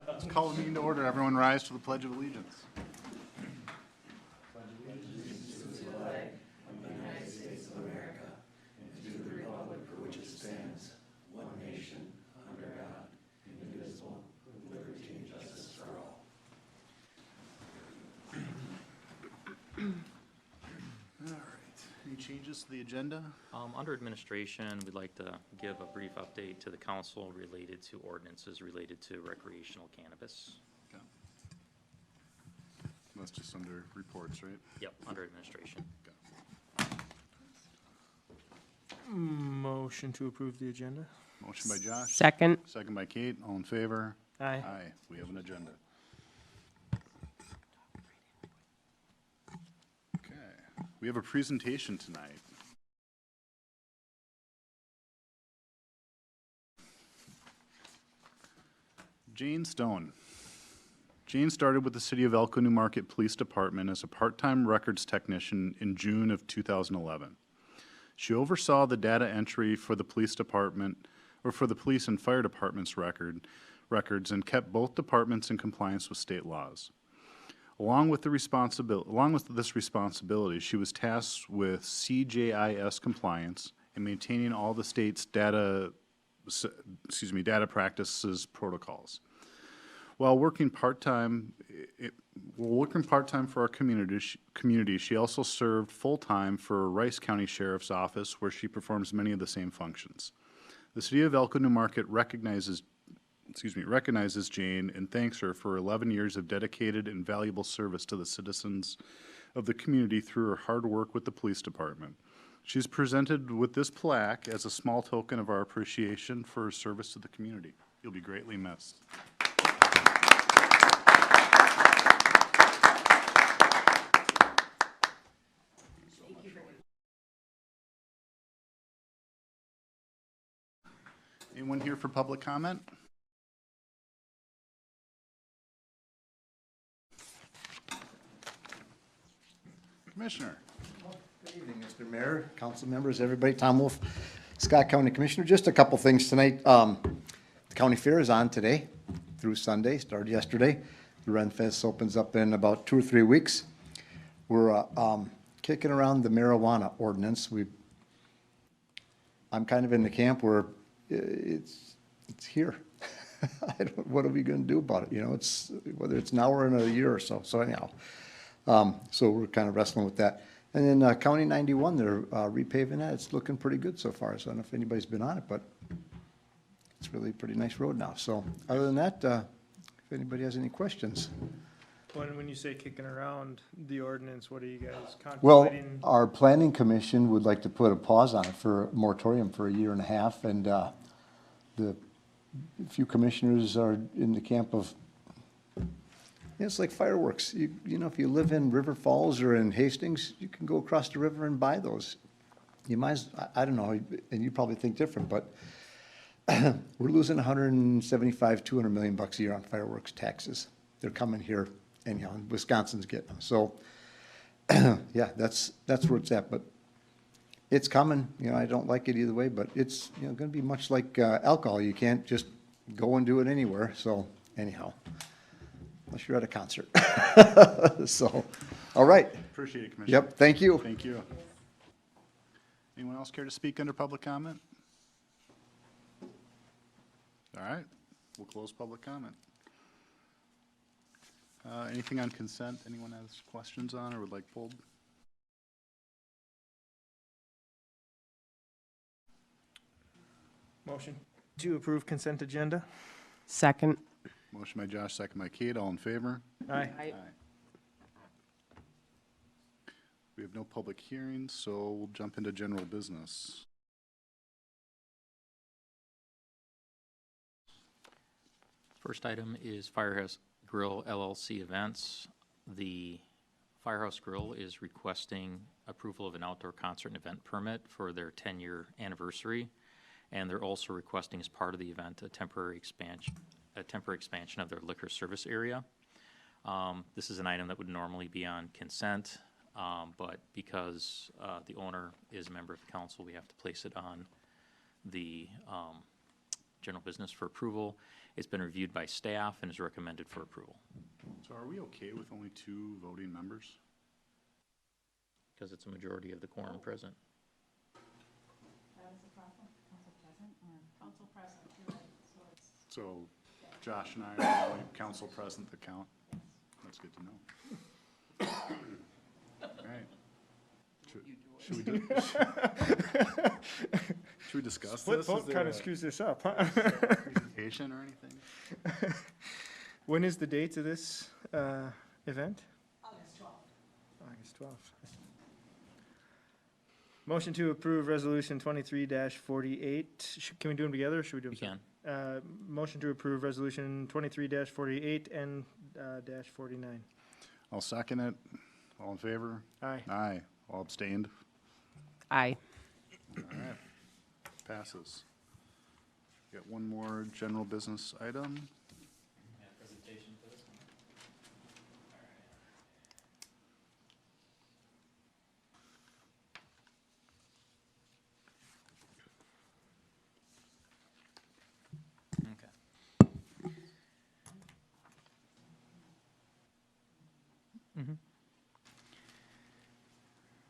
Let's call the meeting to order. Everyone rise to the Pledge of Allegiance. All right. Any changes to the agenda? Under administration, we'd like to give a brief update to the council related to ordinances related to recreational cannabis. Okay. That's just under reports, right? Yep, under administration. Okay. Motion to approve the agenda. Motion by Josh. Second. Second by Kate. All in favor? Aye. Aye. We have an agenda. Okay. We have a presentation tonight. Jane Stone. Jane started with the City of Elko New Market Police Department as a part-time records technician in June of 2011. She oversaw the data entry for the police department, or for the police and fire department's records, and kept both departments in compliance with state laws. Along with this responsibility, she was tasked with CJIS compliance and maintaining all the state's data practices protocols. While working part-time for our community, she also served full-time for Rice County Sheriff's Office, where she performs many of the same functions. The City of Elko New Market recognizes Jane and thanks her for 11 years of dedicated and valuable service to the citizens of the community through her hard work with the police department. She's presented with this plaque as a small token of our appreciation for her service to the community. You'll be greatly missed. Anyone here for public comment? Commissioner. Good evening, Mr. Mayor, council members, everybody. Tom Wolf, Scott County Commissioner. Just a couple things tonight. The county fair is on today through Sunday, started yesterday. The Ren Fest opens up in about 2 or 3 weeks. We're kicking around the marijuana ordinance. I'm kind of in the camp where it's here. What are we going to do about it? You know, it's whether it's now or in a year or so. So anyhow, so we're kind of wrestling with that. And then County 91, they're repaving that. It's looking pretty good so far. So I don't know if anybody's been on it, but it's really a pretty nice road now. So other than that, if anybody has any questions. When you say kicking around the ordinance, what are you guys Well, contemplating? our planning commission would like to put a pause on it for a moratorium for 1.5 years, and the few commissioners are in the camp of, it's like fireworks. You know, if you live in River Falls or in Hastings, you can go across the river and buy those. You might, I don't know, and you probably think different, but we're losing 175, 200 million bucks a year on fireworks taxes. They're coming here. Anyhow, Wisconsin's getting them. So, yeah, that's where it's at. But it's coming. You know, I don't like it either way, but it's, you know, going to be much like alcohol. You can't just go and do it anywhere. So, anyhow, unless you're at a concert. So, all right. Appreciate it, Commissioner. Yep, thank you. Thank you. Anyone else care to speak under public comment? All right, we'll close public comment. Anything on consent anyone has questions on or would like pulled? Motion to approve consent agenda. Second. Motion by Josh, second by Kate. All in favor? Aye. Aye. We have no public hearings, so we'll jump into general business. First item is Firehouse Grill LLC events. The Firehouse Grill is requesting approval of an outdoor concert and event permit for their 10-year anniversary, and they're also requesting as part of the event a temporary expansion of their liquor service area. This is an item that would normally be on consent, but because the owner is a member of the council, we have to place it on the general business for approval. It's been reviewed by staff and is recommended for approval. So are we okay with only 2 voting members? Because it's a majority of the quorum present. That is a problem, council present, or? Council present, you're right, so it's, So Josh and I are the only council present that count? yes. That's good to know. All right. Should we do? Should we discuss Split this? Is vote there kind a of screws this up, huh? presentation or anything? When is the date of this, event? August 12th. August 12th. Motion to approve resolution 23-48. Can we do them together, or should we do them? We can. separate? Motion to approve resolution 23-48 and, dash 49. I'll second it. All in favor? Aye. Aye. All abstained? Aye. All right. Passes. Got one more general business item.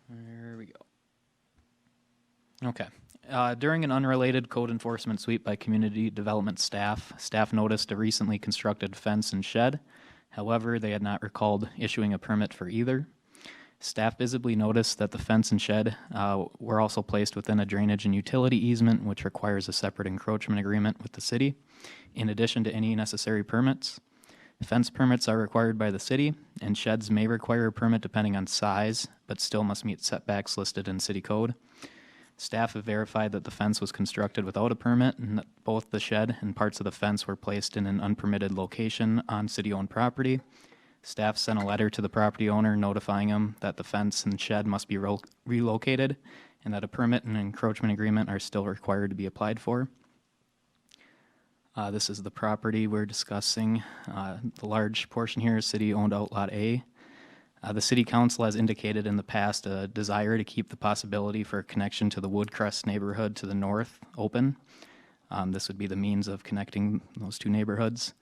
There we go. Okay. During an unrelated code enforcement sweep by community development staff noticed a recently constructed fence and shed. However, they had not recalled issuing a permit for either. Staff visibly noticed that the fence and shed were also placed within a drainage and utility easement, which requires a separate encroachment agreement with the city, in addition to any necessary permits. Fence permits are required by the city, and sheds may require a permit depending on size, but still must meet setbacks listed in city code. Staff have verified that the fence was constructed without a permit, and that both the shed and parts of the fence were placed in an unpermitted location on city-owned property. Staff sent a letter to the property owner notifying him that the fence and shed must be relocated, and that a permit and encroachment agreement are still required to be applied for. This is the property we're discussing. The large portion here is city-owned Outlot A. The city council has indicated in the past a desire to keep the possibility for a connection to the Woodcrest neighborhood to the north open. This would be the means of connecting those two neighborhoods.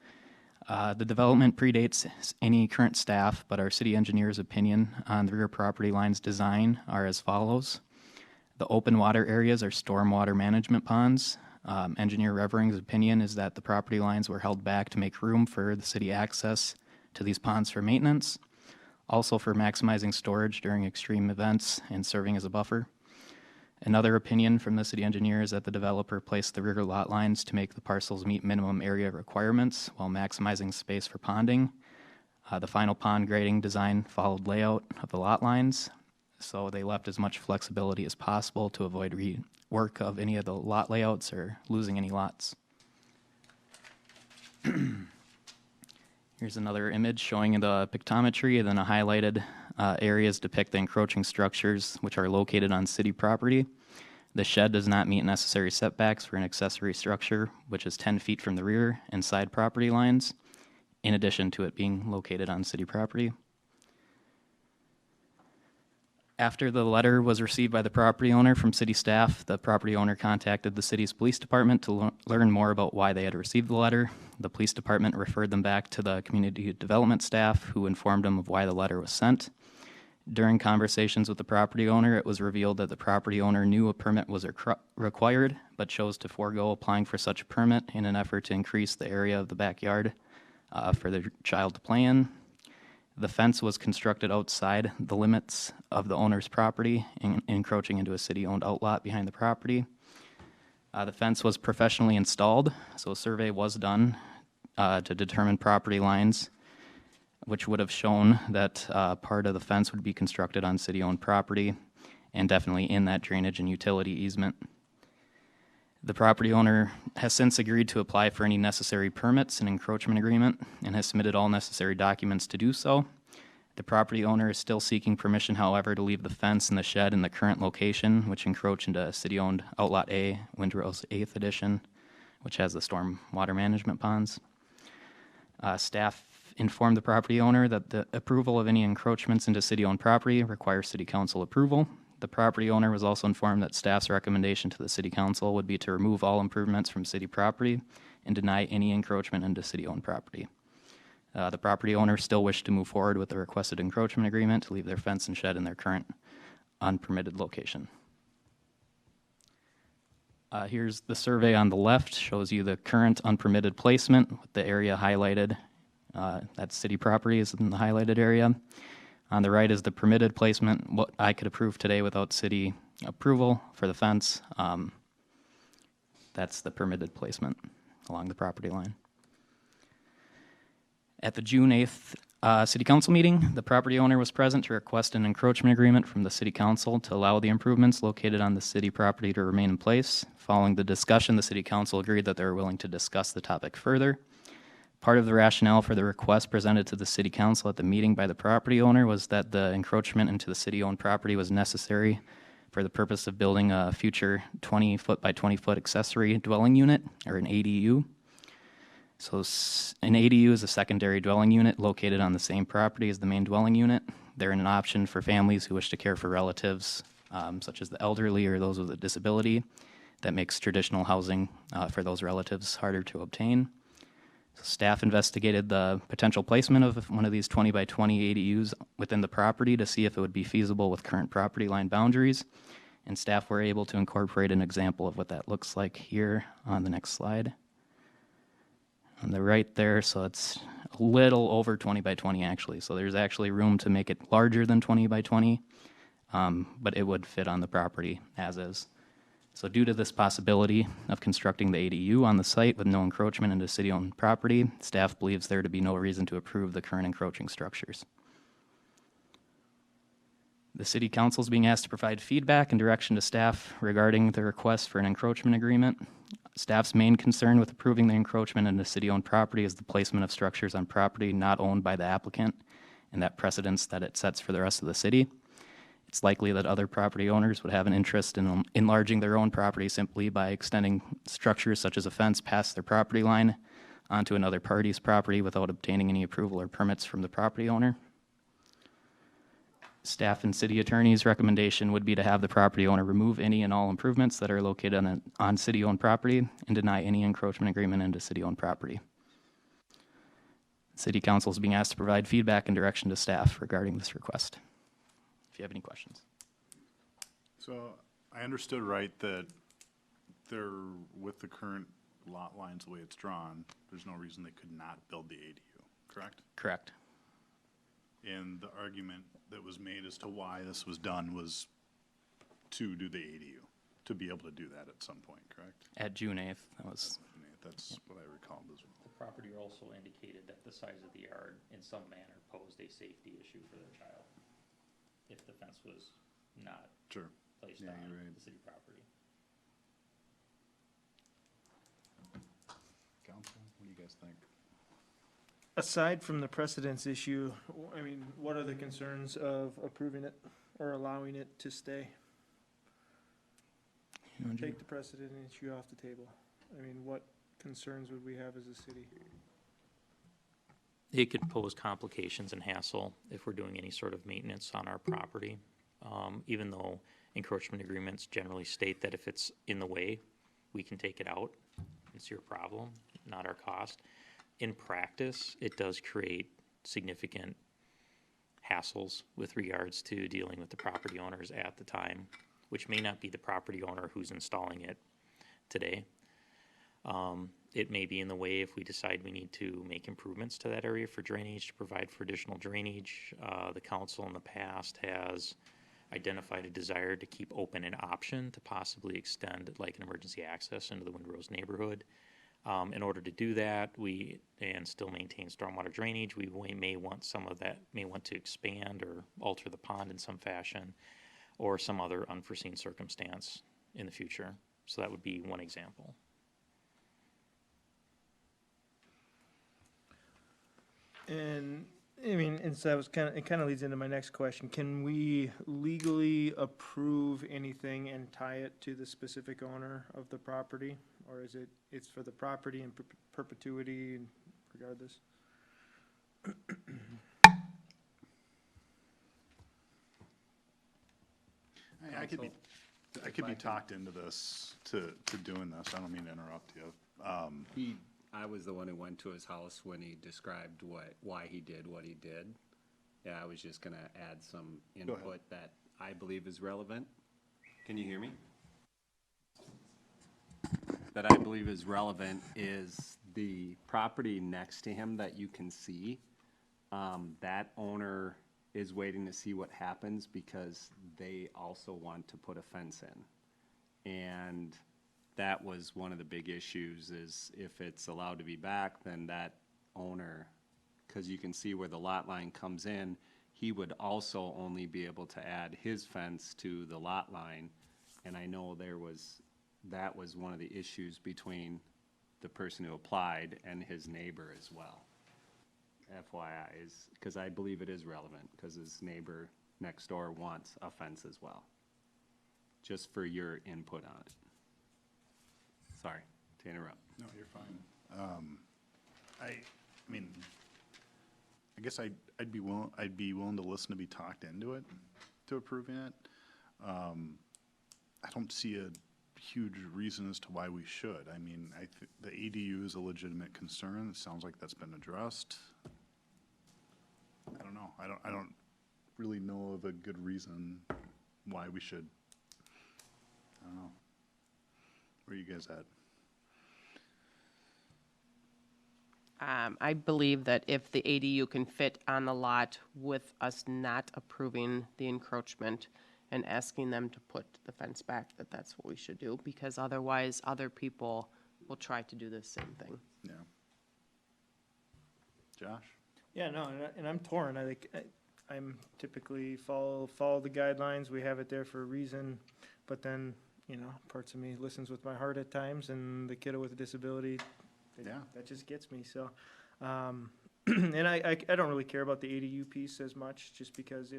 The development predates any current staff, but our city engineer's opinion on the rear property line's design are as follows. The open water areas are stormwater management ponds. Engineer Revering's opinion is that the property lines were held back to make room for the city access to these ponds for maintenance, also for maximizing storage during extreme events and serving as a buffer. Another opinion from the city engineer is that the developer placed the rear lot lines to make the parcels meet minimum area requirements while maximizing space for ponding. The final pond grading design followed layout of the lot lines, so they left as much flexibility as possible to avoid rework of any of the lot layouts or losing any lots. Here's another image showing the pictometry, and then a highlighted areas depict the encroaching structures which are located on city property. The shed does not meet necessary setbacks for an accessory structure, which is 10 feet from the rear and side property lines, in addition to it being located on city property. After the letter was received by the property owner from city staff, the property owner contacted the city's police department to learn more about why they had received the letter. The police department referred them back to the community development staff, who informed them of why the letter was sent. During conversations with the property owner, it was revealed that the property owner knew a permit was required, but chose to forego applying for such a permit in an effort to increase the area of the backyard for the child to play in. The fence was constructed outside the limits of the owner's property, encroaching into a city-owned outlot behind the property. The fence was professionally installed, so a survey was done to determine property lines, which would have shown that part of the fence would be constructed on city-owned property and definitely in that drainage and utility easement. The property owner has since agreed to apply for any necessary permits and encroachment agreement and has submitted all necessary documents to do so. The property owner is still seeking permission, however, to leave the fence and the shed in the current location, which encroach into city-owned Outlot A, Windrose 8th Edition, which has the storm water management ponds. Staff informed the property owner that the approval of any encroachments into city-owned property requires city council approval. The property owner was also informed that staff's recommendation to the city council would be to remove all improvements from city property and deny any encroachment into city-owned property. The property owners still wish to move forward with the requested encroachment agreement to leave their fence and shed in their current unpermitted location. Here's the survey on the left, shows you the current unpermitted placement with the area highlighted. That's city property is in the highlighted area. On the right is the permitted placement, what I could approve today without city approval for the fence. That's the permitted placement along the property line. At the June 8th City Council meeting, the property owner was present to request an encroachment agreement from the City Council to allow the improvements located on the city property to remain in place. Following the discussion, the City Council agreed that they were willing to discuss the topic further. Part of the rationale for the request presented to the City Council at the meeting by the property owner was that the encroachment into the city-owned property was necessary for the purpose of building a future 20-foot by 20-foot accessory dwelling unit, or an ADU. So an ADU is a secondary dwelling unit located on the same property as the main dwelling unit. They're an option for families who wish to care for relatives, such as the elderly or those with a disability. That makes traditional housing for those relatives harder to obtain. So staff investigated the potential placement of one of these 20 by 20 ADUs within the property to see if it would be feasible with current property line boundaries. And staff were able to incorporate an example of what that looks like here on the next slide. On the right there, so it's a little over 20 by 20 actually. So there's actually room to make it larger than 20 by 20, but it would fit on the property as is. So due to this possibility of constructing the ADU on the site with no encroachment into city-owned property, staff believes there to be no reason to approve the current encroaching structures. The City Council is being asked to provide feedback and direction to staff regarding the request for an encroachment agreement. Staff's main concern with approving the encroachment into city-owned property is the placement of structures on property not owned by the applicant and that precedence that it sets for the rest of the city. It's likely that other property owners would have an interest in enlarging their own property simply by extending structures such as a fence past their property line onto another party's property without obtaining any approval or permits from the property owner. Staff and city attorney's recommendation would be to have the property owner remove any and all improvements that are located on city-owned property and deny any encroachment agreement into city-owned property. City Council is being asked to provide feedback and direction to staff regarding this request. If you have any questions. So I understood right that they're, with the current lot lines the way it's drawn, there's no reason they could not build the ADU, correct? Correct. And the argument that was made as to why this was done was to do the ADU, to be able to do that at some point, correct? At June 8th, that was, That's what I recalled as well. The property also indicated that the size of the yard in some manner posed a safety issue for their child if the fence was not Sure. placed Yeah, on you're right. the city property. Council, what do you guys think? Aside from the precedence issue, I mean, what are the concerns of approving it or allowing it to stay? Take the precedent issue off the table. I mean, what concerns would we have as a city? It could pose complications and hassle if we're doing any sort of maintenance on our property. Even though encroachment agreements generally state that if it's in the way, we can take it out. It's your problem, not our cost. In practice, it does create significant hassles with regards to dealing with the property owners at the time, which may not be the property owner who's installing it today. It may be in the way if we decide we need to make improvements to that area for drainage, to provide for additional drainage. The council in the past has identified a desire to keep open an option to possibly extend like an emergency access into the Windrose neighborhood. In order to do that, and still maintain stormwater drainage, we may want some of that, may want to expand or alter the pond in some fashion or some other unforeseen circumstance in the future. So that would be one example. And, I mean, and so that was it kind of leads into my next question. Can we legally approve anything and tie it to the specific owner of the property? Or is it's for the property in perpetuity regardless? I could be talked into this, to doing this. I don't mean to interrupt you. I was the one who went to his house when he described why he did what he did. Yeah, I was just gonna add some ahead. input that I believe is relevant. Can you hear me? That I believe is relevant is the property next to him that you can see. That owner is waiting to see what happens because they also want to put a fence in. And that was one of the big issues, is if it's allowed to be back, then that owner, because you can see where the lot line comes in, he would also only be able to add his fence to the lot line. And I know that was one of the issues between the person who applied and his neighbor as well. FYI, is, because I believe it is relevant, because his neighbor next door wants a fence as well. Just for your input on it. Sorry to interrupt. No, you're fine. I mean, I guess I'd be willing to listen to be talked into it, to approving it. I don't see a huge reason as to why we should. I mean, the ADU is a legitimate concern. It sounds like that's been addressed. I don't know. I don't really know of a good reason why we should. I don't know. Where are you guys at? I believe that if the ADU can fit on the lot with us not approving the encroachment and asking them to put the fence back, that's what we should do, because otherwise other people will try to do the same thing. Yeah. Josh? Yeah, no, and I'm torn. I'm typically follow the guidelines. We have it there for a reason, but then, parts of me listens with my heart at times, and the kiddo with a disability, Yeah. that just gets me, so. And I don't really care about the ADU piece as much, just because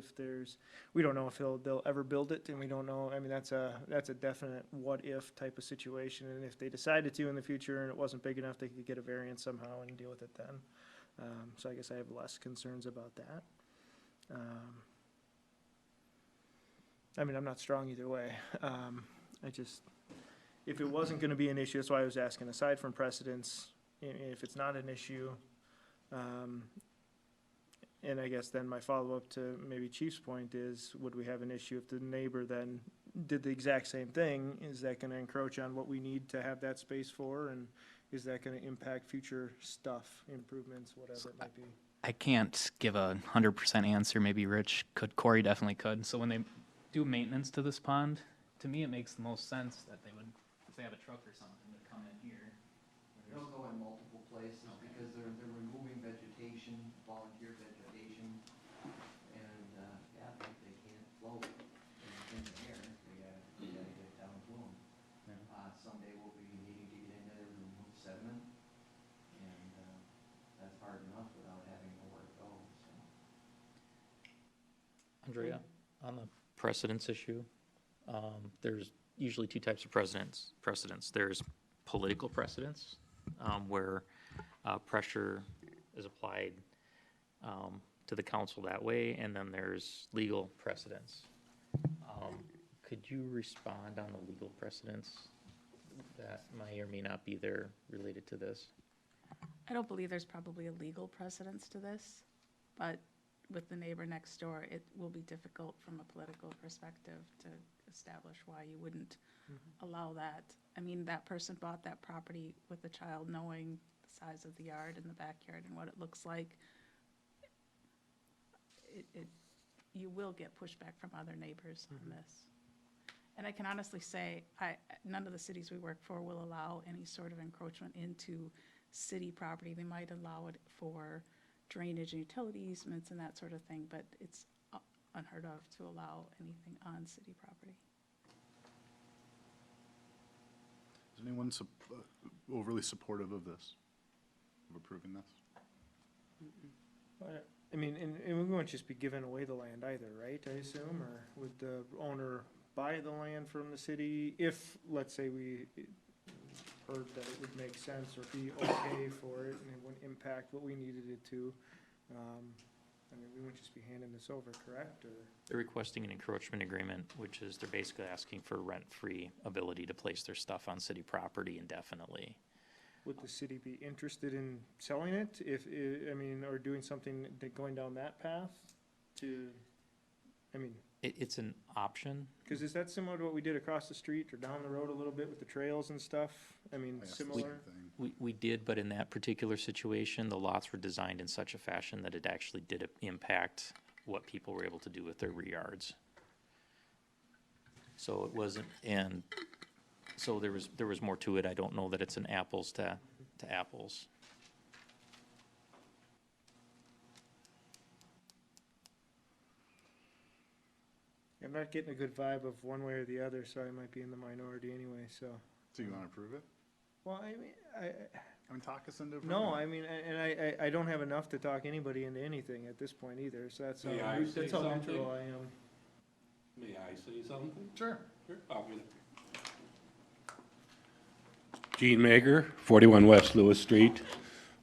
we don't know if they'll ever build it, and we don't know, I mean, that's a definite what-if type of situation, and if they decided to in the future and it wasn't big enough, they could get a variance somehow and deal with it then. So I guess I have less concerns about that. I mean, I'm not strong either way. If it wasn't gonna be an issue, that's why I was asking, aside from precedents, if it's not an issue, and I guess then my follow-up to maybe Chief's point is, would we have an issue if the neighbor then did the exact same thing? Is that gonna encroach on what we need to have that space for, and is that gonna impact future stuff, improvements, whatever it might be? I can't give a 100% answer. Maybe Rich could. Corey definitely could. So when they do maintenance to this pond, to me, it makes the most sense that they would, if they have a truck or something, to come in here. They'll go in multiple places because they're removing vegetation, volunteer vegetation, and, yeah, they can't float in the air, they gotta get down to them. Someday we'll be needing to get in there and remove sediment, and, that's hard enough without having nowhere to go, so. Andrea, on the precedence issue, there's usually two types of precedents. There's political precedents, where pressure is applied to the council that way, and then there's legal precedents. Could you respond on the legal precedents that may or may not be there related to this? I don't believe there's probably a legal precedence to this, but with the neighbor next door, it will be difficult from a political perspective to establish why you wouldn't allow that. I mean, that person bought that property with a child, knowing the size of the yard and the backyard and what it looks like. You will get pushback from other neighbors on this. And I can honestly say, none of the cities we work for will allow any sort of encroachment into city property. They might allow it for drainage and utility easements and that sort of thing, but it's unheard of to allow anything on city property. Is anyone overly supportive of this, of approving this? I mean, and we won't just be giving away the land either, right, I assume, or would the owner buy the land from the city if, let's say, we heard that it would make sense or be okay for it and it wouldn't impact what we needed it to? I mean, we wouldn't just be handing this over, correct, or? They're requesting an encroachment agreement, which is they're basically asking for rent-free ability to place their stuff on city property indefinitely. would the city be interested in selling it if, I mean, or doing something, going down that path to, I mean, It's an option. because is that similar to what we did across the street or down the road a little bit with the trails and stuff? I mean, I asked the same similar? thing. We did, but in that particular situation, the lots were designed in such a fashion that it actually did impact what people were able to do with their rear yards. So it wasn't, and so there was more to it. I don't know that it's an apples to apples. I'm not getting a good vibe of one way or the other, so I might be in the minority anyway, so. So you want to approve it? Well, I mean, I mean, talk us into approving no, it. I mean, and I don't have enough to talk anybody into anything at this point either, so that's how, May I that's say how something? neutral I am. May I say something? Sure. Sure. Gene Mager, 41 West Lewis Street.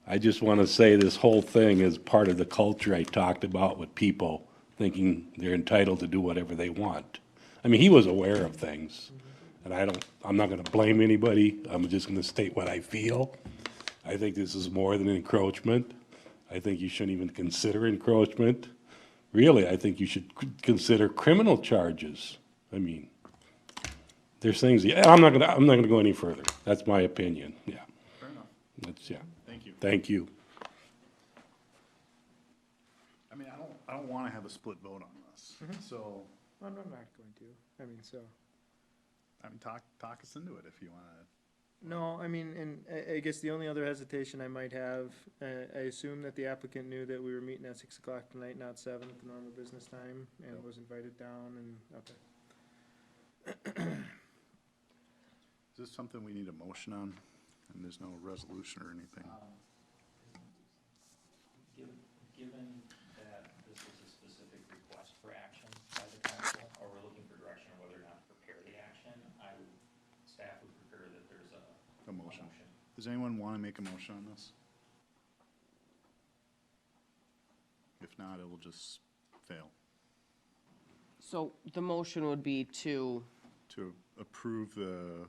I just want to say this whole thing is part of the culture I talked about with people thinking they're entitled to do whatever they want. I mean, he was aware of things, and I'm not going to blame anybody. I'm just going to state what I feel. I think this is more than encroachment. I think you shouldn't even consider encroachment. Really, I think you should consider criminal charges. I mean, there's things, yeah, I'm not gonna go any further. That's my opinion, yeah. Fair enough. That's, yeah. Thank you. Thank you. I mean, I don't want to have a split vote on this. So, Well, I'm not going to, I mean, so. I mean, talk us into it if you want to. No, I mean, and I guess the only other hesitation I might have, I assume that the applicant knew that we were meeting at 6 o'clock tonight, not 7 at the normal business time, and Yep. was invited down, and, okay. Is this something we need a motion on? And there's no resolution or anything? Given that this is a specific request for action by the council, or we're looking for direction on whether or not to prepare the action, staff would prefer that there's A motion. Does anyone want to make a motion on this? If not, it will just fail. So the motion would be to, To approve the,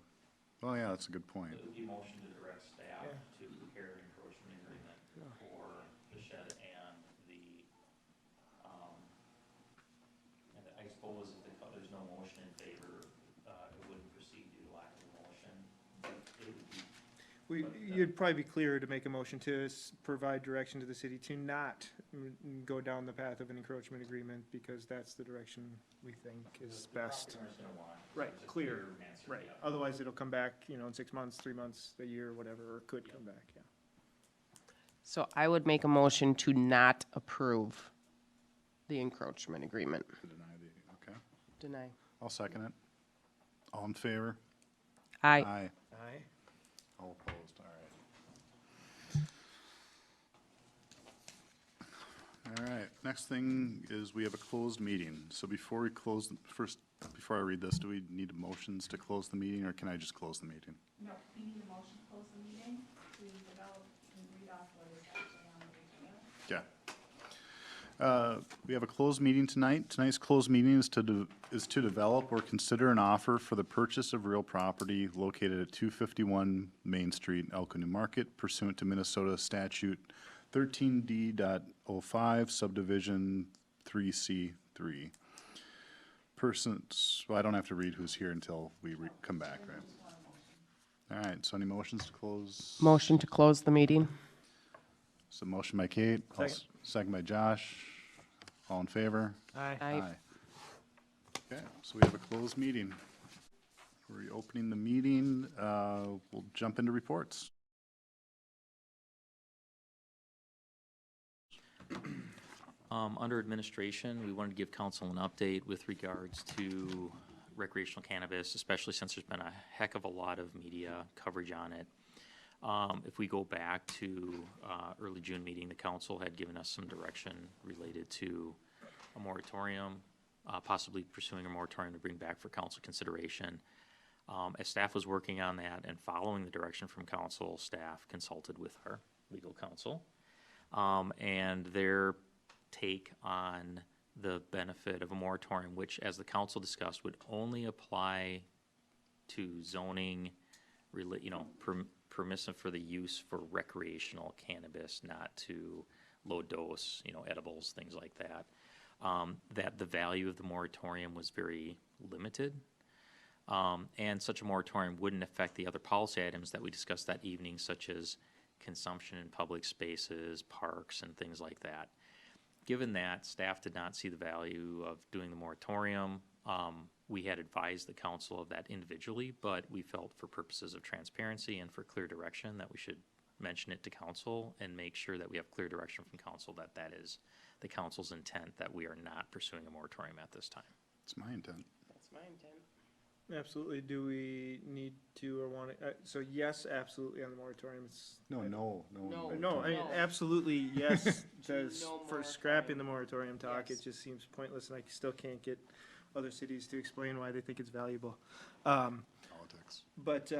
oh yeah, that's a good point. It would be motion to direct staff Yeah. to prepare an encroachment agreement for the shed and and I suppose if there's no motion in favor, it wouldn't proceed due to lack of a motion. It would be You'd probably be clearer to make a motion to provide direction to the city to not go down the path of an encroachment agreement, because that's the direction we think is best. owner's gonna want. Right, a clear, answer, right, yeah. otherwise it'll come back, in 6 months, 3 months, a year, whatever, or could come back, yeah. so I would make a motion to not approve the encroachment agreement. To deny the, okay. Deny. I'll second it. All in favor? Aye. Aye. Aye. All opposed, all right. All right, next thing is we have a closed meeting. So before we close, before I read this, do we need motions to close the meeting, or can I just close the meeting? No, we need a motion to close the meeting to develop and read off what is actually on the agenda. Okay. We have a closed meeting tonight. Tonight's closed meeting is to develop or consider an offer for the purchase of real property located at 251 Main Street, Elko, New Market, pursuant to Minnesota Statute 13D.05 subdivision 3C3. Persons, well, I don't have to read who's here until we come back, right? All right, so any motions to close? Motion to close the meeting? So motion by Kate, Second. second by Josh. All in favor? Aye. Aye. Okay, so we have a closed meeting. We're reopening the meeting. We'll jump into reports. Under administration, we wanted to give council an update with regards to recreational cannabis, especially since there's been a heck of a lot of media coverage on it. If we go back to early June meeting, the council had given us some direction related to a moratorium, possibly pursuing a moratorium to bring back for council consideration. As staff was working on that and following the direction from council, staff consulted with our legal counsel. And their take on the benefit of a moratorium, which, as the council discussed, would only apply to zoning, permissive for the use for recreational cannabis, not to low dose, edibles, things like that. That the value of the moratorium was very limited. And such a moratorium wouldn't affect the other policy items that we discussed that evening, such as consumption in public spaces, parks, and things like that. Given that, staff did not see the value of doing the moratorium. We had advised the council of that individually, but we felt for purposes of transparency and for clear direction that we should mention it to council and make sure that we have clear direction from council that that is the council's intent, that we are not pursuing a moratorium at this time. It's my intent. That's my intent. Absolutely. Do we need to or want to, so yes, absolutely on the moratorium. It's- No. No, I mean, No. absolutely, yes, says No for scrapping moratorium. the moratorium talk, it Yes. just seems pointless, and I still can't get other cities to explain why they think it's valuable. Politics. But,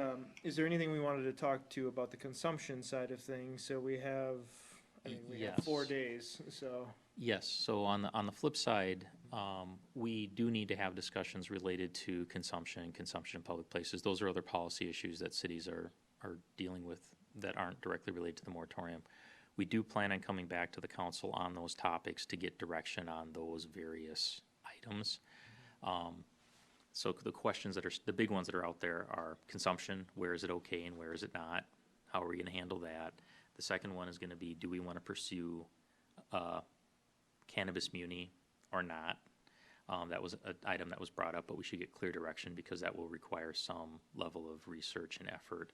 is there anything we wanted to talk to about the consumption side of things? So we have, we have 4 Yes. days, so. Yes, so on the flip side, we do need to have discussions related to consumption in public places. Those are other policy issues that cities are dealing with that aren't directly related to the moratorium. We do plan on coming back to the council on those topics to get direction on those various items. So the questions that are, the big ones that are out there are consumption, where is it okay and where is it not? How are we gonna handle that? The second one is gonna be, do we wanna pursue, cannabis muni or not? That was an item that was brought up, but we should get clear direction because that will require some level of research and effort.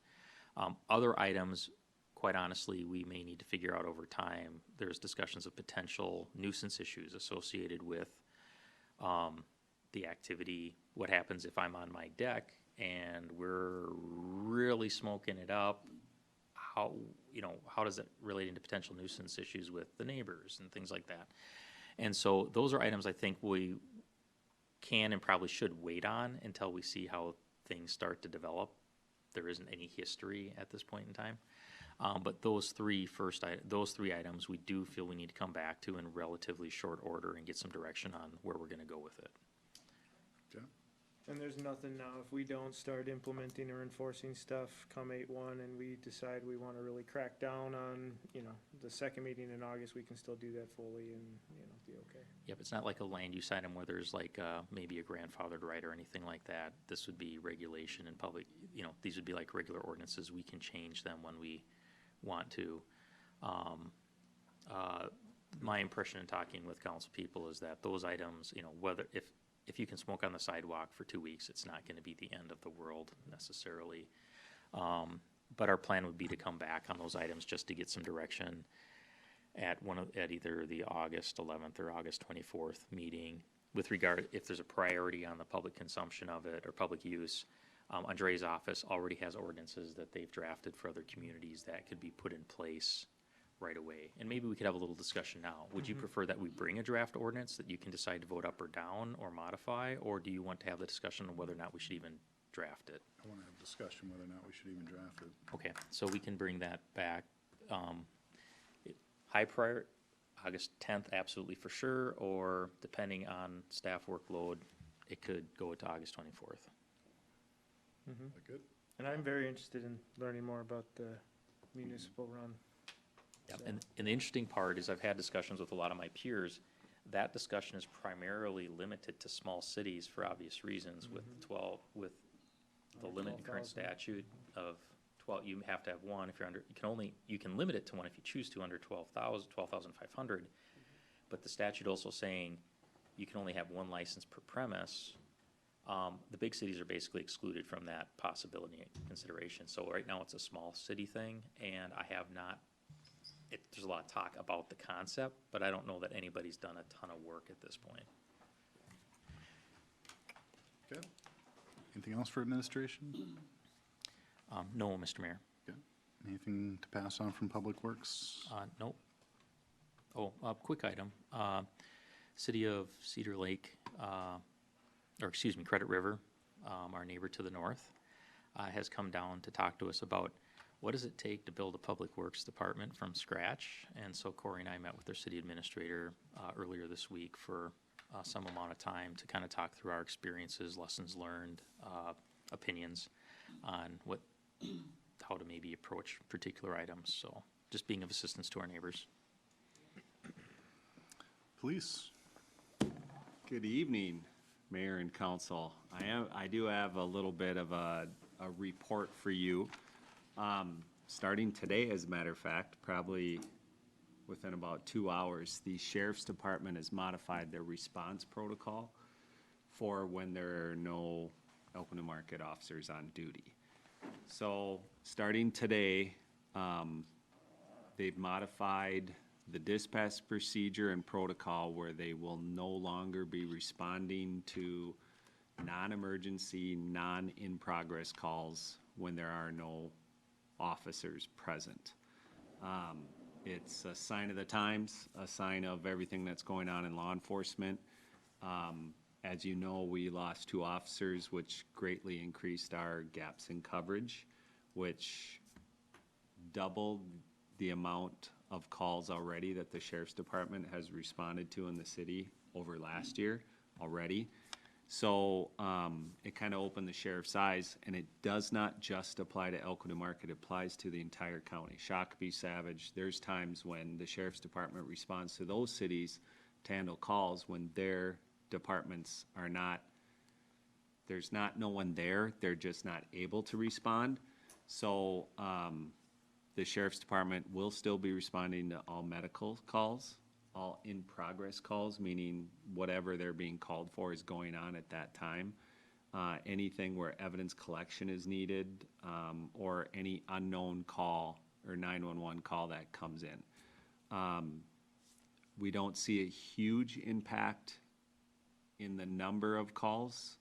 Other items, quite honestly, we may need to figure out over time. There's discussions of potential nuisance issues associated with the activity. What happens if I'm on my deck and we're really smoking it up? How does it relate into potential nuisance issues with the neighbors and things like that? And so those are items I think we can and probably should wait on until we see how things start to develop. There isn't any history at this point in time. But those three items, we do feel we need to come back to in relatively short order and get some direction on where we're gonna go with it. Okay. And there's nothing now, if we don't start implementing or enforcing stuff come 8/1 and we decide we wanna really crack down on, the second meeting in August, we can still do that fully and, be okay. Yep, it's not like a land use item where there's like, maybe a grandfathered right or anything like that. This would be regulation in public, these would be like regular ordinances. We can change them when we want to. My impression in talking with council people is that those items, whether, if you can smoke on the sidewalk for 2 weeks, it's not gonna be the end of the world necessarily. But our plan would be to come back on those items just to get some direction at either the August 11th or August 24th meeting with regard, if there's a priority on the public consumption of it or public use. Andre's office already has ordinances that they've drafted for other communities that could be put in place right away. And maybe we could have a little discussion now. Would you prefer that we bring a draft ordinance that you can decide to vote up or down or modify? Or do you want to have the discussion on whether or not we should even draft it? I want to have a discussion whether or not we should even draft it. Okay, so we can bring that back. High prior, August 10th, absolutely for sure, or depending on staff workload, it could go to August 24th. Is that good? And I'm very interested in learning more about the municipal run. Yep, and the interesting part is I've had discussions with a lot of my peers. That discussion is primarily limited to small cities for obvious reasons with the limit in current 12,000. statute of 12, you have to have one if you're under, you can limit it to one if you choose to under 12,500. But the statute also saying you can only have one license per premise. The big cities are basically excluded from that possibility consideration. So right now it's a small city thing and I have not, there's a lot of talk about the concept, but I don't know that anybody's done a ton of work at this point. Okay. Anything else for administration? No, Mr. Mayor. Okay. Anything to pass on from Public Works? Nope. Oh, quick item. City of Cedar Lake, Credit River, our neighbor to the north, has come down to talk to us about what does it take to build a public works department from scratch. And so Corey and I met with their city administrator earlier this week for some amount of time to kind of talk through our experiences, lessons learned, opinions on how to maybe approach particular items, so just being of assistance to our neighbors. Police. Good evening, Mayor and Council. I do have a little bit of a report for you. Starting today, as a matter of fact, probably within about 2 hours, the Sheriff's Department has modified their response protocol for when there are no Elko New Market officers on duty. So, starting today, they've modified the dispatch procedure and protocol where they will no longer be responding to non-emergency, non-in-progress calls when there are no officers present. It's a sign of the times, a sign of everything that's going on in law enforcement. As you know, we lost 2 officers, which greatly increased our gaps in coverage, which doubled the amount of calls already that the Sheriff's Department has responded to in the city over last year already. So it kind of opened the sheriff's eyes, and it does not just apply to Elko New Market, it applies to the entire county. Shakopee, Savage, there's times when the Sheriff's Department responds to those cities to handle calls when their departments are not, there's not no one there, they're just not able to respond. So the Sheriff's Department will still be responding to all medical calls, all in-progress calls, meaning whatever they're being called for is going on at that time. Anything where evidence collection is needed, or any unknown call or 911 call that comes in. We don't see a huge impact in the number of calls.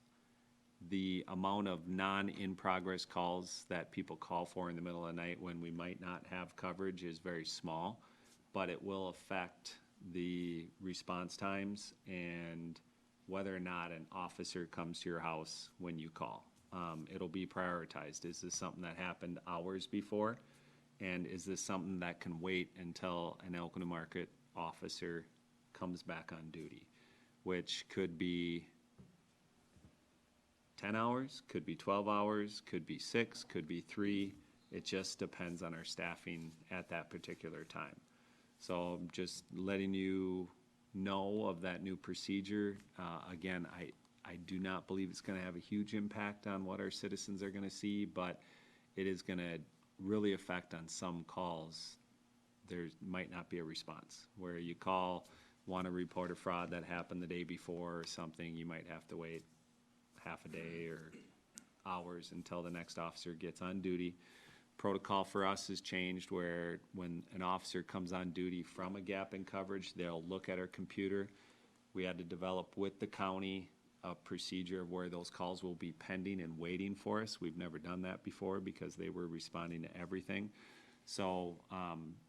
The amount of non-in-progress calls that people call for in the middle of the night when we might not have coverage is very small, but it will affect the response times and whether or not an officer comes to your house when you call. It'll be prioritized. Is this something that happened hours before? And is this something that can wait until an Elko New Market officer comes back on duty? Which could be 10 hours, could be 12 hours, could be 6, could be 3. It just depends on our staffing at that particular time. So I'm just letting you know of that new procedure. Again, I do not believe it's going to have a huge impact on what our citizens are going to see, but it is going to really affect on some calls. There might not be a response. Where you call, want to report a fraud that happened the day before or something, you might have to wait half a day or hours until the next officer gets on duty. Protocol for us has changed where when an officer comes on duty from a gap in coverage, they'll look at our computer. We had to develop with the county a procedure of where those calls will be pending and waiting for us. We've never done that before because they were responding to everything. So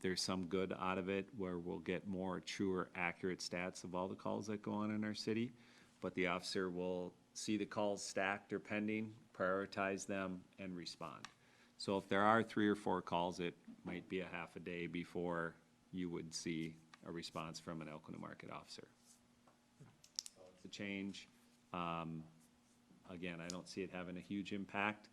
there's some good out of it where we'll get more truer, accurate stats of all the calls that go on in our city. But the officer will see the calls stacked or pending, prioritize them, and respond. So if there are 3 or 4 calls, it might be a half a day before you would see a response from an Elko New Market officer. So it's a change. Again, I don't see it having a huge impact.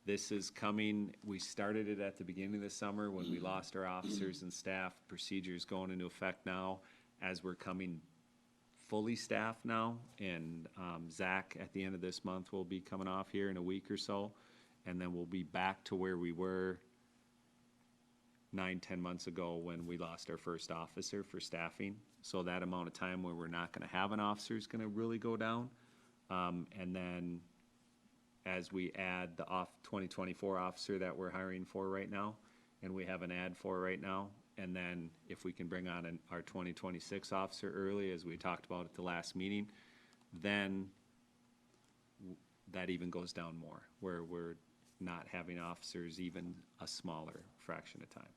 This is coming, we started it at the beginning of the summer when we lost our officers and staff. Procedures going into effect now as we're coming fully staffed now. And Zach, at the end of this month, will be coming off here in a week or so. And then we'll be back to where we were 9-10 months ago when we lost our first officer for staffing. So that amount of time where we're not going to have an officer is going to really go down. And then as we add the 2024 officer that we're hiring for right now, and we have an ad for right now, and then if we can bring on our 2026 officer early, as we talked about at the last meeting, then that even goes down more, where we're not having officers even a smaller fraction of time.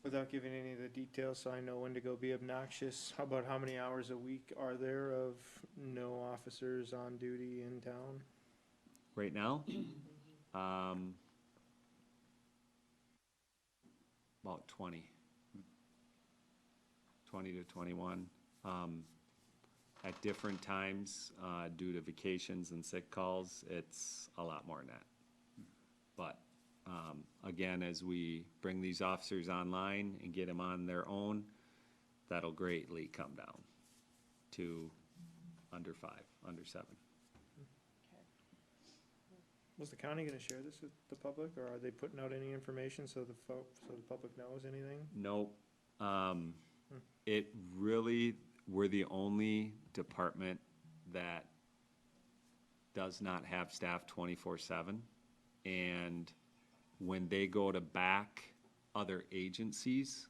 Without giving any of the details, so I know when to go be obnoxious, how about how many hours a week are there of no officers on duty in town? Right now, about 20 to 21. At different times, due to vacations and sick calls, it's a lot more than that. But, again, as we bring these officers online and get them on their own, that'll greatly come down to under 5, under 7. Was the county gonna share this with the public, or are they putting out any information so the public knows anything? Nope. It really, we're the only department that does not have staff 24/7. And when they go to back other agencies,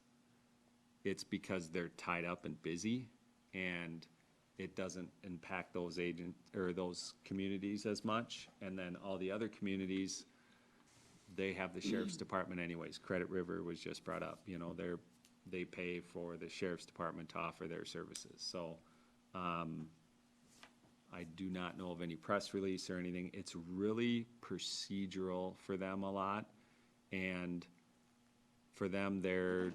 it's because they're tied up and busy, and it doesn't impact those those communities as much. And then all the other communities, they have the sheriff's department anyways. Credit River was just brought up, you know, they pay for the sheriff's department to offer their services. So, I do not know of any press release or anything. It's really procedural for them a lot. And for them, their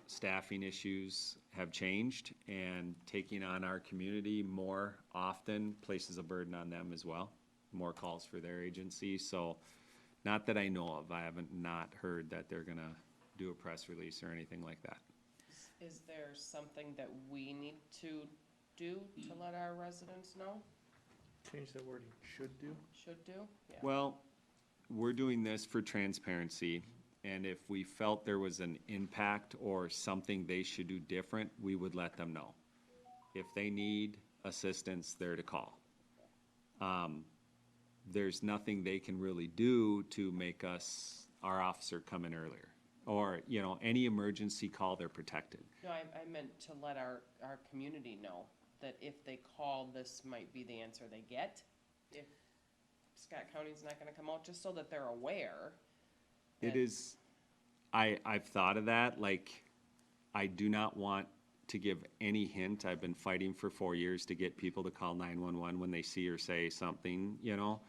staffing issues have changed, and taking on our community more often places a burden on them as well. More calls for their agency. So, not that I know of. I haven't not heard that they're gonna do a press release or anything like that. Is there something that we need to do to let our residents know? Change the wording, should do? Should do? Yeah. Well, we're doing this for transparency, and if we felt there was an impact or something they should do different, we would let them know. If they need assistance, they're to call. There's nothing they can really do to make our officer come in earlier. Or, you know, any emergency call, they're protected. No, I meant to let our community know that if they call, this might be the answer they get. If Scott County's not gonna come out, just so that they're aware. It that- is, I've thought of that, like, I do not want to give any hint. I've been fighting for 4 years to get people to call 911 when they see or say something, you know?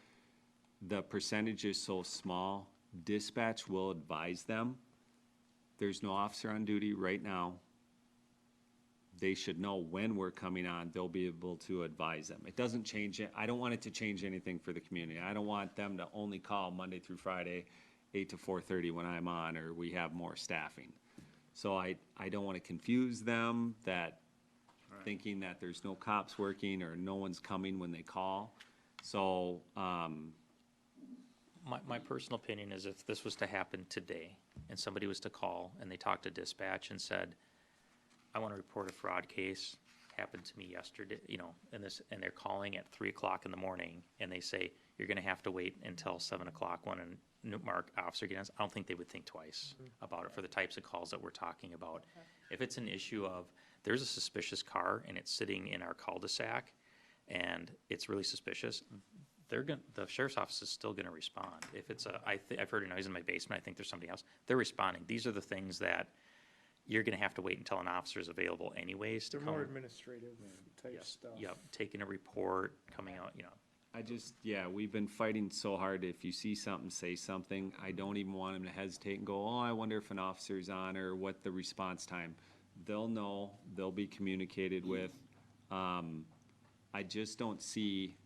The percentage is so small, dispatch will advise them. There's no officer on duty right now. They should know when we're coming on, they'll be able to advise them. It doesn't change it, I don't want it to change anything for the community. I don't want them to only call Monday through Friday, 8 to 4:30 when I'm on, or we have more staffing. So I don't wanna confuse them that, thinking that there's no cops working or no one's coming when they call. So, My personal opinion is if this was to happen today, and somebody was to call, and they talked to dispatch and said, I want to report a fraud case, happened to me yesterday, you know, and they're calling at 3 o'clock in the morning, and they say, you're gonna have to wait until 7 o'clock when a Newmark officer gets, I don't think they would think twice about it for the types of calls that we're talking about. If it's an issue of, there's a suspicious car, and it's sitting in our cul-de-sac, and it's really suspicious, the sheriff's office is still gonna respond. If it's I've heard a noise in my basement, I think there's somebody else, they're responding. These are the things that you're gonna have to wait until an officer is available anyways to They're come. more administrative type Yes, stuff. yep, taking a report, coming out, you know. we've been fighting so hard. If you see something, say something. I don't even want them to hesitate and go, oh, I wonder if an officer's on, or what the response time. They'll know, they'll be communicated with. I just don't see,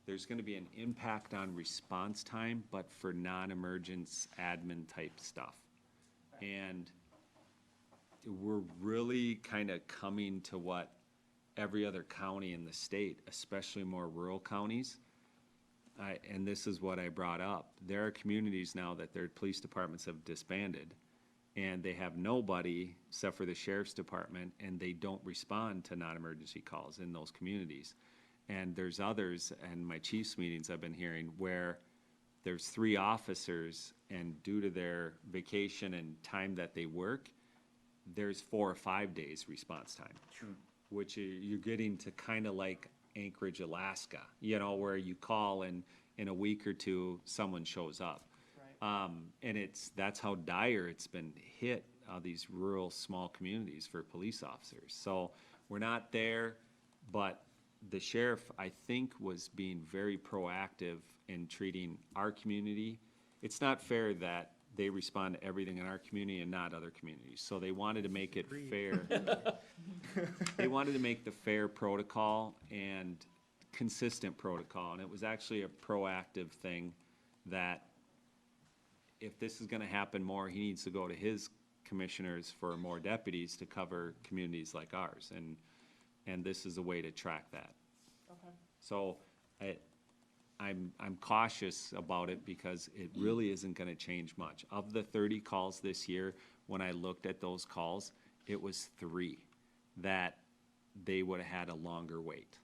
there's gonna be an impact on response time, but for non-emergence admin type stuff. And we're really kinda coming to what every other county in the state, especially more rural counties. And this is what I brought up. There are communities now that their police departments have disbanded, and they have nobody except for the sheriff's department, and they don't respond to non-emergency calls in those communities. And there's others, and my chief's meetings I've been hearing, where there's 3 officers, and due to their vacation and time that they work, there's 4 or 5 days response time. Which you're getting to kinda like Anchorage, Alaska, you know, where you call and in a week or 2, someone shows up. Right. And that's how dire it's been hit, these rural, small communities for police officers. So we're not there, but the sheriff, I think, was being very proactive in treating our community. It's not fair that they respond to everything in our community and not other communities. So they wanted to make it fair. They wanted to make the fair protocol and consistent protocol, and it was actually a proactive thing that if this is gonna happen more, he needs to go to his commissioners for more deputies to cover communities like ours, and this is a way to track that. So, I'm cautious about it because it really isn't gonna change much. Of the 30 calls this year, when I looked at those calls, it was 3 that they would've had a longer wait.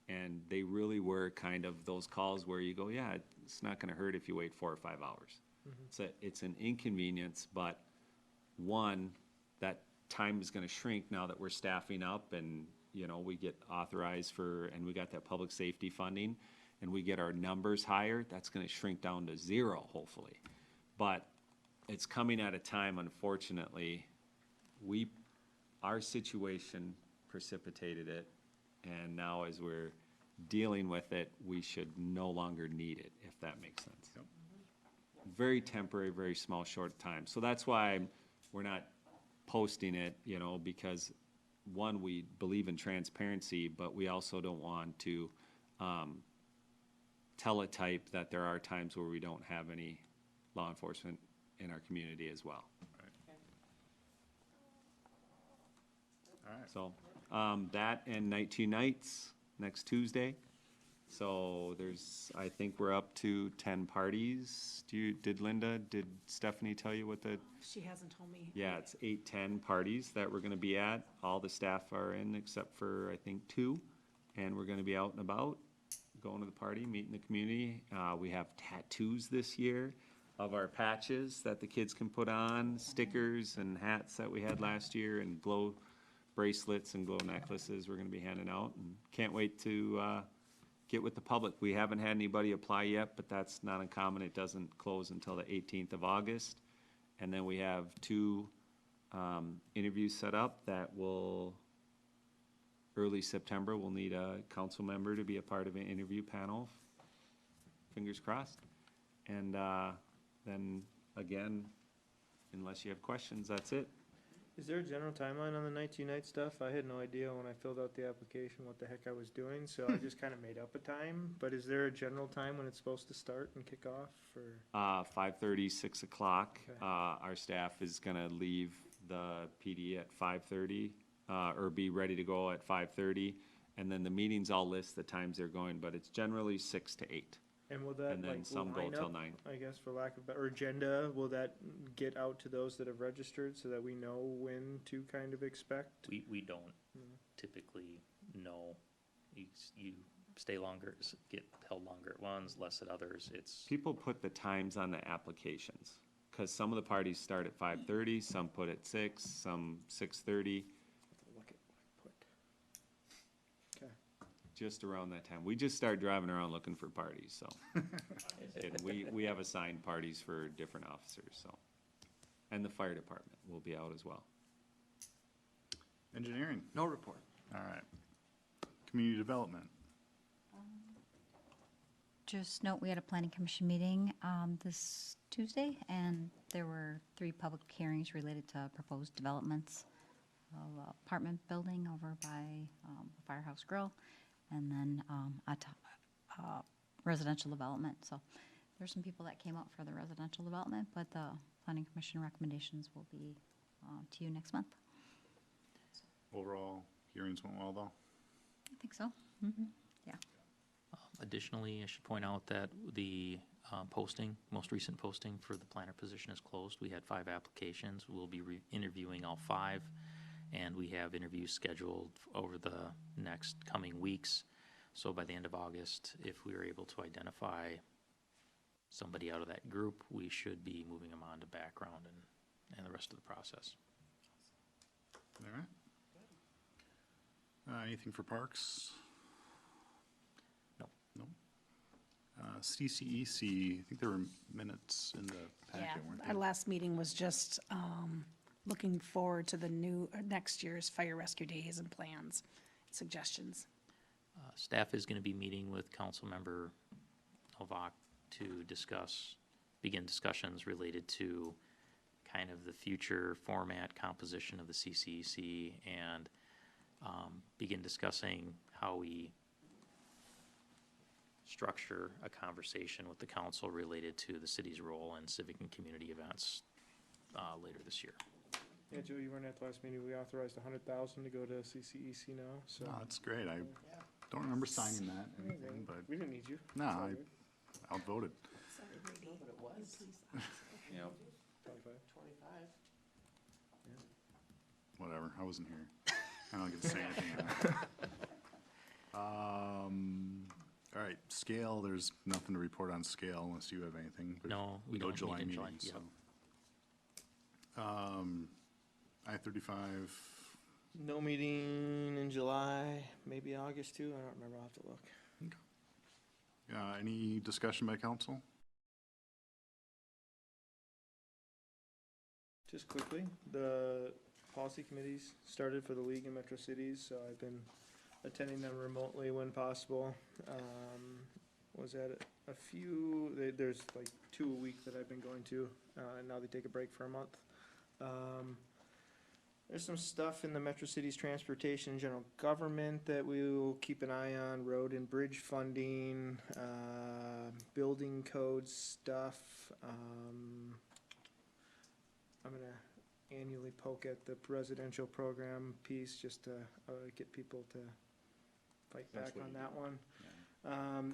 And they really were kind of those calls where you go, yeah, it's not gonna hurt if you wait 4 or 5 hours. It's an inconvenience, but one, that time is gonna shrink now that we're staffing up and, you know, we get authorized for, and we got that public safety funding, and we get our numbers higher, that's gonna shrink down to 0, hopefully. But it's coming at a time, unfortunately, our situation precipitated it, and now as we're dealing with it, we should no longer need it, if that makes sense. Very temporary, very small, short time. So that's why we're not posting it, you know, because, one, we believe in transparency, but we also don't want to teletype that there are times where we don't have any law enforcement in our community as well. All right. So, that and Night to Nights next Tuesday. So I think we're up to 10 parties. Did Stephanie tell you what the? She hasn't told me. Yeah, it's 8, 10 parties that we're gonna be at. All the staff are in except for, I think, 2. And we're gonna be out and about, going to the party, meeting the community. We have tattoos this year of our patches that the kids can put on, stickers and hats that we had last year, and glow bracelets and glow necklaces we're gonna be handing out. And can't wait to, get with the public. We haven't had anybody apply yet, but that's not uncommon. It doesn't close until the 18th of August. And then we have 2 interviews set up that will, early September, we'll need a council member to be a part of an interview panel. Fingers crossed. And then, again, unless you have questions, that's it. Is there a general timeline on the night to night stuff? I had no idea when I filled out the application what the heck I was doing, so I just kind of made up a time. But is there a general time when it's supposed to start and kick off, or? 5:30, 6 o'clock. Okay. Our staff is gonna leave the PD at 5:30, or be ready to go at 5:30. And then the meetings all list the times they're going, but it's generally 6 to 8. And will that, And then like, some go line till up, 9. I guess, for lack of, or agenda, will that get out to those that have registered so that we know when to kind of expect? We don't typically know. You stay longer, get held longer at ones, less at others. It's, People put the times on the applications, because some of the parties start at 5:30, some put at 6, some 6:30, Look at what I put. Okay. just around that time. We just start driving around looking for parties, so. And we have assigned parties for different officers, so. And the fire department will be out as well. Engineering. No report. All right. Community development. Just note, we had a planning commission meeting this Tuesday, and there were 3 public hearings related to proposed developments of apartment building over by Firehouse Grill, and then residential development. So there's some people that came out for the residential development, but the planning commission recommendations will be to you next month. Overall, hearings went well, though. I think so. Yeah. additionally, I should point out that the posting, most recent posting for the planner position is closed. We had 5 applications. We'll be interviewing all 5, and we have interviews scheduled over the next coming weeks. So by the end of August, if we are able to identify somebody out of that group, we should be moving them on to background and the rest of the process. All right. Anything for parks? No. No. CCEC, I think there were minutes in the Yeah, packet, weren't our there? last meeting was just looking forward to the next year's fire rescue days and plans, suggestions. Staff is going to be meeting with Councilmember Novak to begin discussions related to kind of the future format, composition of the CCEC, and begin discussing how we structure a conversation with the council related to the city's role in civic and community events later this year. Yeah, Joe, you weren't at the last meeting. We authorized 100,000 to go to CCEC now, so. Oh, that's great. I don't remember signing that, or Yeah, anything, but, we didn't need you. no, It's all I good. outvoted. But it was 25. 25. Whatever, I wasn't here. I don't get to say anything on it. All right, scale, there's nothing to report on scale unless you have anything. but No, we no don't July meet in July, meetings, yep. so. I-35, No meeting in July, maybe August too. I don't remember. I'll have to look. any discussion by council? Just quickly, the policy committees started for the league in Metro Cities, so I've been attending them remotely when possible. Was at a few, there's like 2 a week that I've been going to, and now they take a break for a month. There's some stuff in the Metro Cities transportation and general government that we will keep an eye on, road and bridge funding, building code stuff. I'm gonna annually poke at the residential program piece, just to get people to fight That's back what on you that do. one.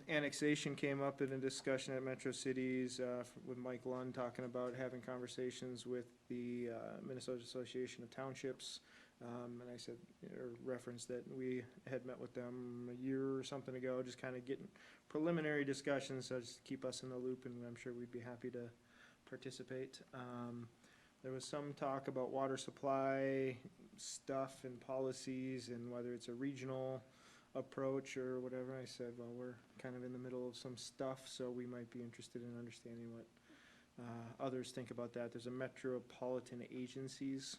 Annexation came up in a discussion at Metro Cities, with Mike Lund talking about having conversations with the, Minnesota Association of Townships. And I said, or referenced that we had met with them a year or something ago, just kind of getting preliminary discussions, so just keep us in the loop, and I'm sure we'd be happy to participate. There was some talk about water supply stuff and policies and whether it's a regional approach or whatever. I said, well, we're kind of in the middle of some stuff, so we might be interested in understanding what others think about that. There's a metropolitan agencies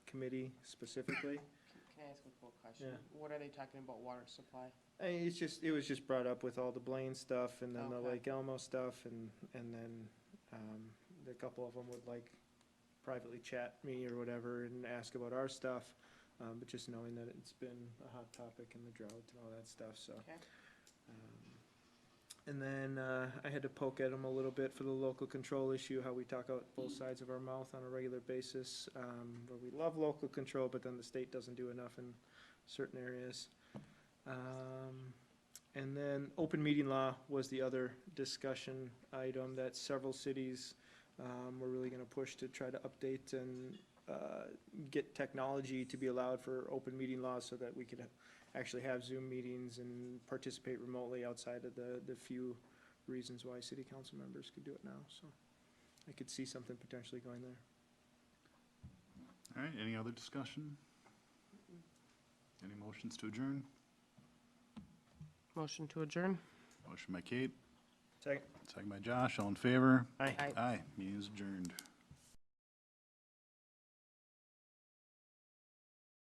committee specifically. Can I ask a quick question? Yeah. What are they talking about water supply? It was just brought up with all the Blaine stuff and then the Okay. Lake Elmo stuff, and then a couple of them would like privately chat me or whatever and ask about our stuff. But just knowing that it's been a hot topic in the drought and all that stuff, so. Okay. And then I had to poke at them a little bit for the local control issue, how we talk out both sides of our mouth on a regular basis. Where we love local control, but then the state doesn't do enough in certain areas. And then open meeting law was the other discussion item that several cities were really gonna push to try to update and get technology to be allowed for open meeting laws so that we could actually have Zoom meetings and participate remotely outside of the few reasons why city council members could do it now, so I could see something potentially going there. All right, any other discussion? Any motions to adjourn? Motion to adjourn? Motion by Kate, Second. second by Josh, all in favor? Aye. Aye. Aye, meeting is adjourned.